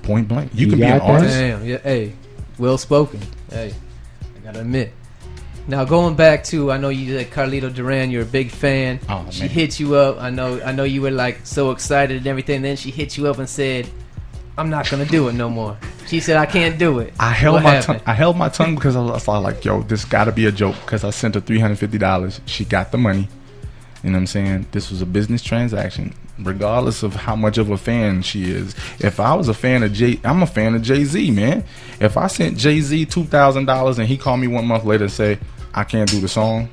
Point blank. You can be an artist. Damn, yeah, hey, well spoken. Hey, I gotta admit. Now going back to, I know you said Carlito Duran, you're a big fan. Oh, she man. hit you up. I know you were like so excited and everything. Then she hit you up and said, "I'm not gonna do it no more." She said, "I can't do it." I held my tongue because I was like, yo, this got to be a joke, because I sent her $350. She got the money. You know what I'm saying? This was a business transaction, regardless of how much of a fan she is. If I was a fan of I'm a fan of Jay-Z, man. If I sent Jay-Z $2,000 and he called me 1 month later and say, I can't do the song,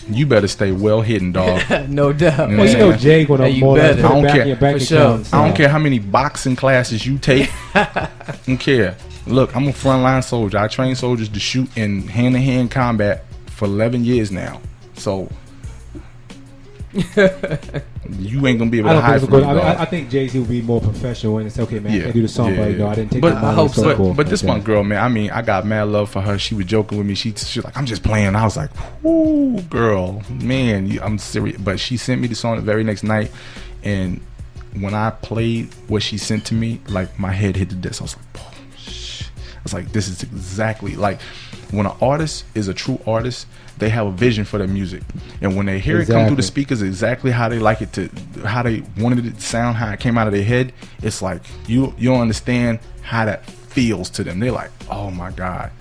you better stay well hidden, dog. No doubt. Well, you know Jay gonna more I don't care. your bank For account. sure. I don't care how many boxing classes you take. I don't care. Look, I'm a frontline soldier. I train soldiers to shoot in hand-to-hand combat for 11 years now. So you ain't gonna be able to hide from me. I think Jay-Z will be more professional and say, okay, man, I can do the song, but I didn't take the money. I hope so. But this one girl, man, I mean, I got mad love for her. She was joking with me. She's like, I'm just playing. I was like, ooh, girl, man, I'm serious. But she sent me the song the very next night, and when I played what she sent to me, like my head hit the desk. I was like, oh, shh. I was like, this is exactly like when an artist is a true artist. They have a vision for their music, and when they hear it come through the speakers exactly how they like it to, how they wanted it to sound, how it came out of their head, it's like you don't understand how that feels to them. They're like, oh my God,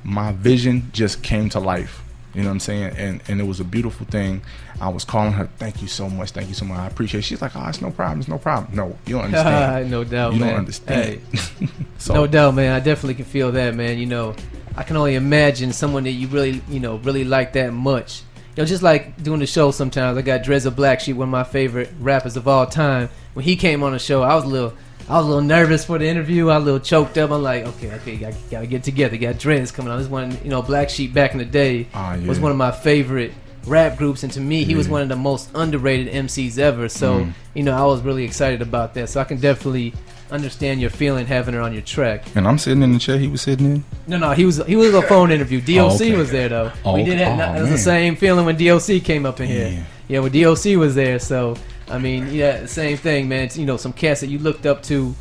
my vision just came to life. You know what I'm saying? And it was a beautiful thing. I was calling her, thank you so much, I appreciate it. She's like, oh, it's no problem. No, you don't understand. No doubt, you man. don't understand. Hey. So, no doubt, man. I definitely can feel that, man. You know, I can only imagine someone that you really, really like that much. You know, just like doing the show sometimes. I got Drezza Black Sheep, one of my favorite rappers of all time. When he came on the show, I was a little nervous for the interview. I was a little choked up. I'm like, okay, gotta get together. Got Drez coming on. This one, Black Sheep back in the day was one of my favorite rap groups, and to me, he was one of the most underrated MCs ever. So, I was really excited about that. So I can definitely understand your feeling having her on your track. And I'm sitting in the chair he was sitting in? No, he was a phone interview. DOC was there though. We did have it was the same feeling when DOC came up in here. Yeah, when DOC was there. So I mean, yeah, same thing, man. It's, some cats that you looked up to,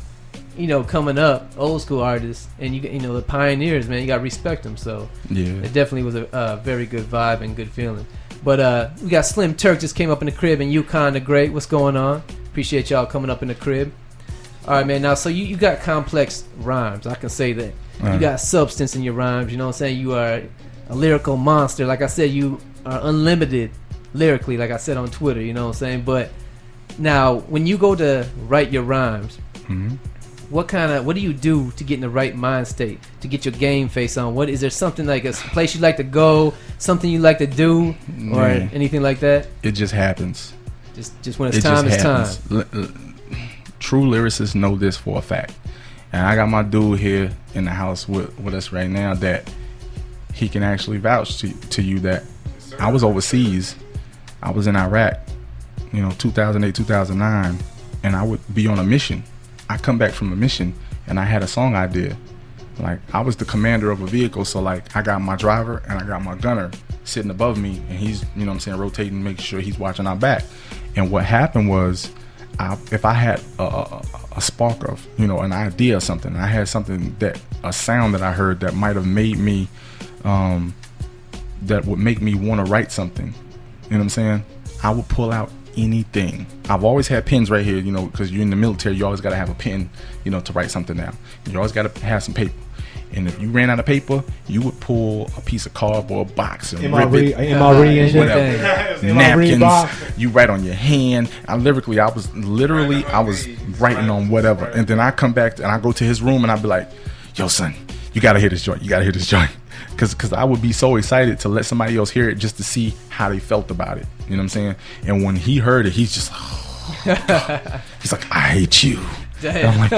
coming up, old school artists, and the pioneers, man. You gotta respect them. So yeah, it definitely was a very good vibe and good feeling. But we got Slim Turk just came up in the crib, and Yukon the Great. What's going on? Appreciate y'all coming up in the crib. All right, man. Now, so you got complex rhymes. I can say that. You got substance in your rhymes. You know what I'm saying? You are a lyrical monster. Like I said, you are unlimited lyrically, like I said on Twitter. You know what I'm saying? But now, when you go to write your rhymes, what do you do to get in the right mind state, to get your game face on? Is there something like a place you like to go, something you like to do, or anything like that? It just happens. Just when it's time. True lyricists know this for a fact, and I got my dude here in the house with us right now that he can actually vouch to you that I was overseas. I was in Iraq, 2008, 2009, and I would be on a mission. I come back from a mission and I had a song idea. Like, I was the commander of a vehicle, so like I got my driver and I got my gunner sitting above me, and he's, rotating, making sure he's watching our back. And what happened was, if I had a spark of, an idea or something, I had a sound that I heard that might have made me, that would make me want to write something. You know what I'm saying? I would pull out anything. I've always had pens right here, because you're in the military, you always got to have a pen, to write something down. You always got to have some paper. And if you ran out of paper, you would pull a piece of cardboard box and rip it, whatever, napkins. You write on your hand. I was writing on whatever. And then I come back and I go to his room and I'd be like, "Yo, son, you gotta hear this joint. You gotta hear this joint." Because I would be so excited to let somebody else hear it just to see how they felt about it. You know what I'm saying? And when he heard it, he's just, he's like, "I hate you." And I'm like,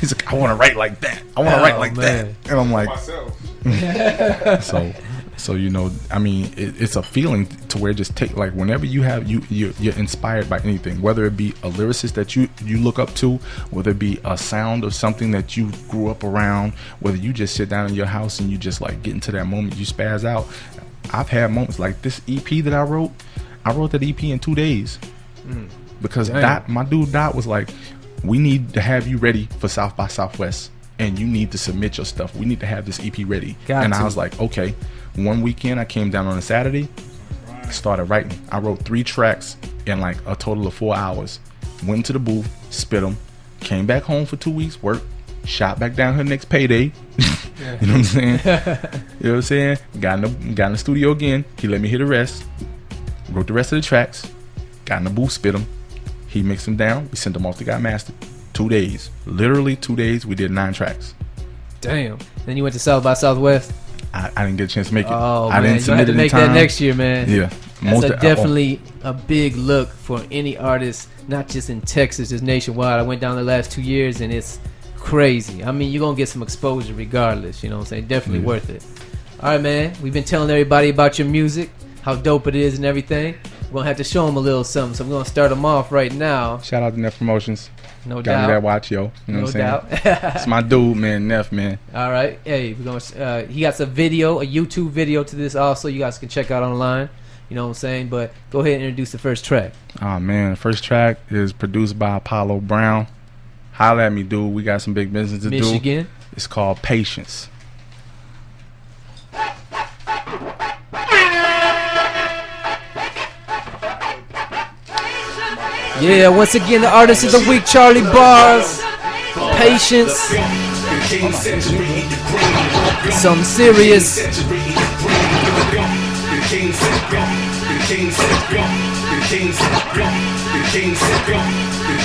he's like, "I want to write like that. I want to write like that." And I'm like, so I mean, it's a feeling to where just take, like, whenever you're inspired by anything, whether it be a lyricist that you look up to, whether it be a sound of something that you grew up around, whether you just sit down in your house and you just like get into that moment, you spaz out. I've had moments like this EP that I wrote that EP in 2 days. Because my dude Dot was like, we need to have you ready for South by Southwest, and you need to submit your stuff. We need to have this EP ready. I was like, okay. One weekend, I came down on a Saturday, started writing. I wrote 3 tracks in like a total of 4 hours. Went to the booth, spit them, came back home for 2 weeks, worked, shot back down her next payday. You know what I'm saying? You know what I'm saying? Got in the studio again. He let me hear the rest. Wrote the rest of the tracks. Got in the booth, spit them. He mixed them down. We sent them off to got mastered. 2 days. Literally 2 days. We did 9 tracks. Damn. Then you went to South by Southwest? I didn't get a chance to make it. Oh, I man. didn't submit it in time. Make that next year, man. Yeah. That's definitely a big look for any artist, not just in Texas, just nationwide. I went down the last 2 years, and it's crazy. I mean, you're going to get some exposure regardless. You know what I'm saying? Definitely worth it. All right, man. We've been telling everybody about your music, how dope it is and everything. We're going to have to show them a little something, so I'm going to start them off right now. Shout out to Neff Promotions. No doubt. Got me that watch, yo. You know what I'm saying? It's my dude, man, Neff, man. All right. Hey, we're gonna. He got a video, a YouTube video to this also. You guys can check out online. You know what I'm saying? But go ahead and introduce the first track. Oh, man. The first track is produced by Apollo Brown. Holla at me, dude. We got some big business to do. Michigan. It's called Patience. Yeah, once again, the artist of the week, Charley Barzz. Patience. Some serious.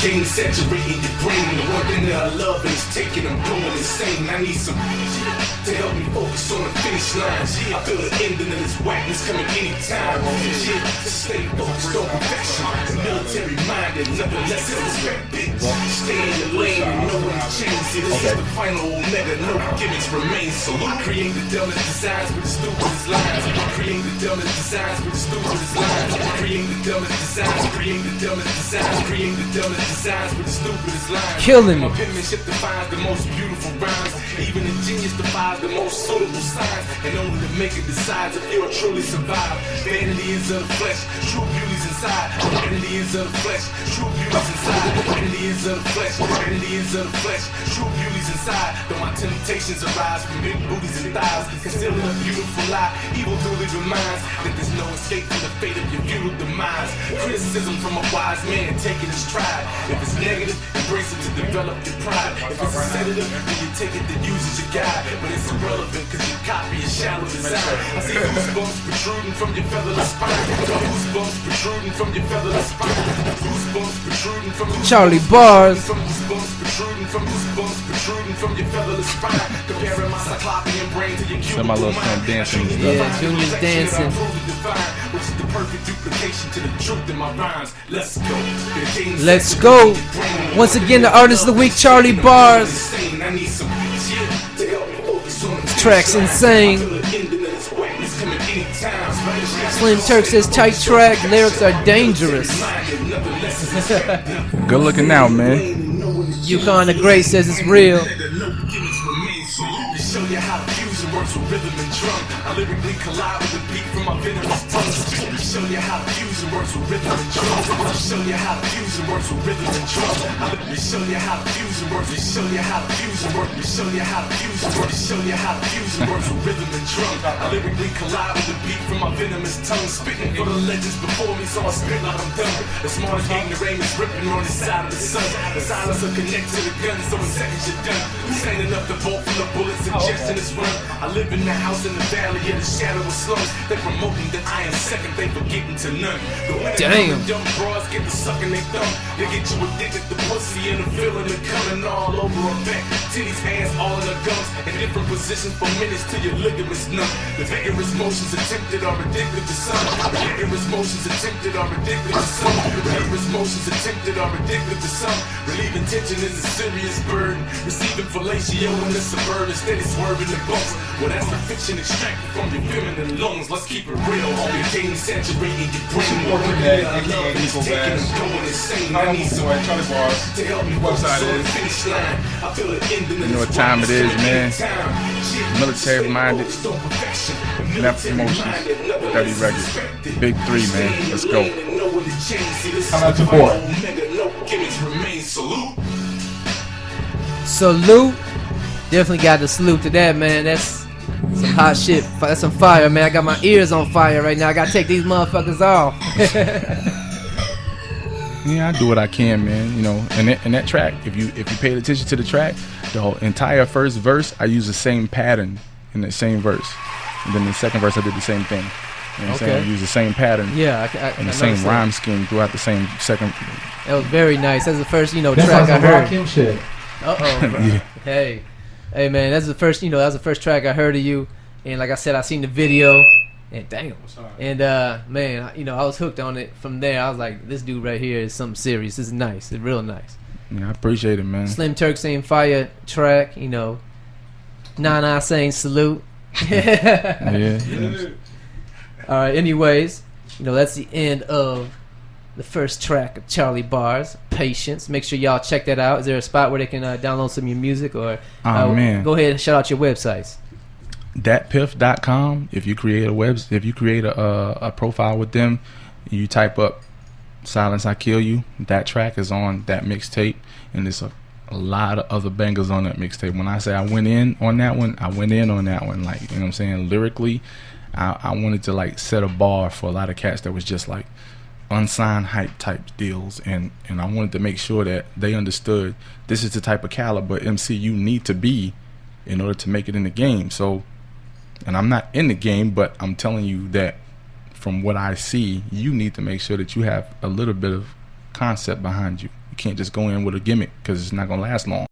King saturating your brain. The one thing that I love is taking them going insane. I need some to help me focus on the finish line. I feel the ending of this whackness coming anytime. To stay focused on perfection. Military minded, nothing less than respect. Stay in your lane and know when to change. See, this is the final omega. No gimmicks remain. So I create the dumbest designs with the stupidest lines. Create the dumbest designs with the stupidest lines. Create the dumbest designs. Create the dumbest designs. Create the dumbest designs with the stupidest lines. Killing me. My penmanship defines the most beautiful rhymes. Even the genius defies the most suitable signs. And only the maker decides if you'll truly survive. Vanity is of the flesh, true beauty's inside. Vanity is of the flesh, true beauty's inside. Vanity is of the flesh, vanity is of the flesh, true beauty's inside. Though my temptations arise from big booties and thighs, concealing a beautiful lie, evil duly reminds that there's no escape from the fate of your futile demise. Criticism from a wise man taking his stride. If it's negative, embrace it to develop your pride. If it's a sedative, then you take it to use as your guide. But it's irrelevant cause your copy is shallow design. I see goosebumps protruding from your featherless spine. Goosebumps protruding from your featherless spine. Goosebumps protruding from your Charley Barzz. Goosebumps protruding from your featherless spine. Comparing my cyclopean brain to your So my little son dancing and stuff. Yeah, Junior's dancing. Which is the perfect duplication to the truth in my rhymes. Let's go. Let's go. Once again, the artist of the week, Charley Barzz. This track's insane. Slim Turk says tight track, lyrics are dangerous. Good looking out, man. Yukon the Great says it's real. Show you how fusion works with rhythm and drum. I lyrically collide with the beat from my venomous tongue. Show you how fusion works with rhythm and drum. Show you how fusion works with rhythm and drum. I lyrically show you how fusion works. Show you how fusion works. Show you how fusion works. Show you how fusion works with rhythm and drum. I lyrically collide with the beat from my venomous tongue. Spitting for the legends before me, so I spit like I'm done. The smartest ignoramus ripping on the side of the sun. The silence will connect to the gun, so in seconds you're done. Standing up the bolt from the bullets and in this run. I live in the house in the valley of the shadow of slums. They promoting that I am second, they forgetting to none. Damn. Young bras get the sucking they thumb. They get you addicted to pussy and the feeling of coming all over her back. Titties, hands, all in her gums. In different positions for minutes till your ligaments numb. The vigorous motions attempted are addictive to some. The vigorous motions attempted are addictive to some. The vigorous motions attempted are addictive to some. Relieving tension is a serious burden. Receiving fellatio in the suburban steady swerving the bumps. Well, that's the fiction extracted from your feminine lungs. Let's keep it real. All your game saturating your brain. I need someone, Charley Barzz. To help me website is finish line. I feel it ending. You know what time it is, man. Military minded. Neff Promotions. Dirty Records. Big 3, man. Let's go. How about your boy? Gimmicks remain salute. Salute. Definitely got to salute to that, man. That's some hot shit. That's some fire, man. I got my ears on fire right now. I gotta take these motherfuckers off. Yeah, I do what I can, man. You know, and that track, if you paid attention to the track, the whole entire first verse, I use the same pattern in the same verse, and then the second verse I did the same thing. You know what I'm saying? I use the same pattern, and the same rhyme scheme throughout the same second. That was very nice. That's the first, track I heard. Him shit. Yeah. Hey, man, that's the first, that was the first track I heard of you, and like I said, I seen the video. And damn, and man, I was hooked on it from there. I was like, this dude right here is something serious. This is nice. It's real nice. Yeah, I appreciate it, man. Slim Turk saying fire track, Nana saying salute. Yeah. All right. Anyways, that's the end of the first track of Charley Barzz, Patience. Make sure y'all check that out. Is there a spot where they can download some of your music, or man, go ahead and shout out your websites? Datpiff.com. If you create a profile with them, you type up "Silence I Kill You." That track is on that mixtape, and there's a lot of other bangers on that mixtape. When I say I went in on that one, I went in on that one. Like, you know what I'm saying? Lyrically, I wanted to like set a bar for a lot of cats that was just like unsigned hype type deals, and I wanted to make sure that they understood this is the type of caliber MC you need to be in order to make it in the game. So, and I'm not in the game, but I'm telling you that from what I see, you need to make sure that you have a little bit of concept behind you. You can't just go in with a gimmick, because it's not going to last long.